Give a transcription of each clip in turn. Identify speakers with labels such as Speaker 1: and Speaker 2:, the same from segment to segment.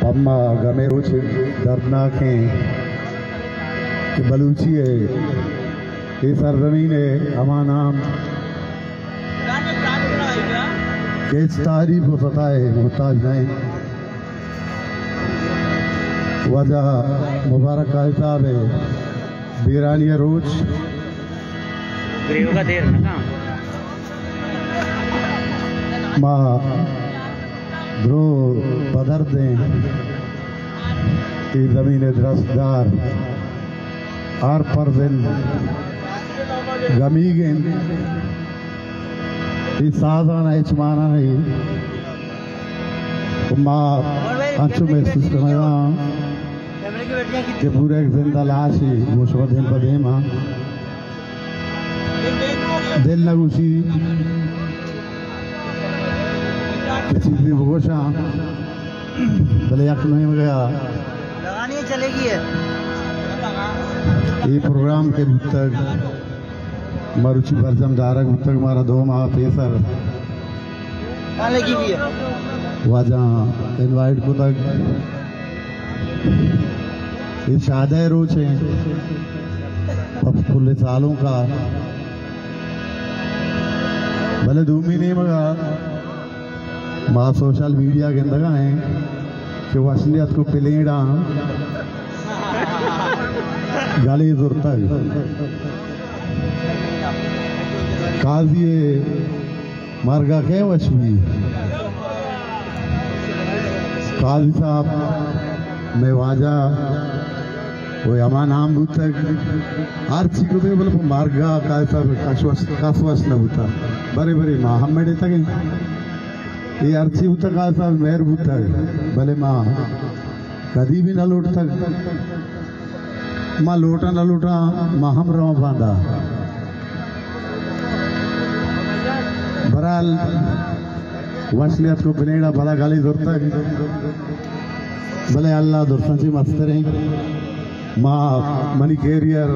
Speaker 1: अम्मा गमे कुछ दर्दनाक हैं कि बलूची है ये सरजमीन है अमा नाम केच तारीफ हो सकता है मोहताज नहीं वजह मुबारक का हिसाब है बीरानी रोज
Speaker 2: का देर
Speaker 1: माँ द्रो पदर दें ये जमीन दरसदार आर पर दिन गमी गें ये साधारण एचमाना नहीं माँ अंशु में सुस्कमया कि पूरे एक जिंदा लाश ही वो शोधन पदे माँ दिल लगूसी किसी भी भोशा भले यक नहीं गया
Speaker 2: लगानी चलेगी है
Speaker 1: ये प्रोग्राम के तक मरुचि बरजम दारक तक हमारा 2 माह पेसर
Speaker 2: की भी है
Speaker 1: वजह इनवाइट को तक ये शादी रोज है खुले सालों का भले धूमी नहीं मगा माँ सोशल मीडिया के अंदर हैं कि वो असलियत को पिलेड़ा गाली जुरता है काजी मार्गा के वशवी काजी साहब मैं वाजा वो अमा नाम बुता हर चीज को बोले मार्गा का सब कासवस न बुता बड़े बड़े माँ हम मेरे तक ये अर्ची बुता का सब मेहर बुता भले माँ कभी भी न लौटता माँ लोटा न लौटा माँ हम रवा बांधा बराल वसलियत को बिनेड़ा बड़ा गाली जोरता भले अल्लाह दुर्सन से मस्त रहे माँ मनी कैरियर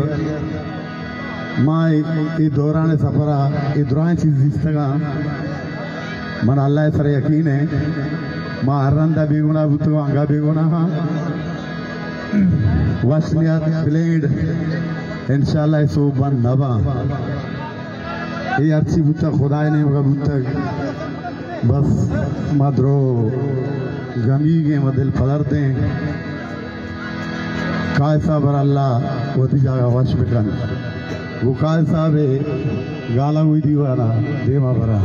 Speaker 1: माँ ये दौरान सफरा ये दौरान चीज जिसका मन अल्लाह सर यकीन है माँ हरंदा बेगुना बुतो अंगा बेगुना वसलियत ब्लेड इंशाल्लाह सो बन नबा ये अच्छी बुता खुदा ने मगर बुता बस मदरो गमी के मदिल पदर दें काय साहब अल्लाह वो दी जागा वश में वो काय साहब गाला हुई दीवाना देवा भरा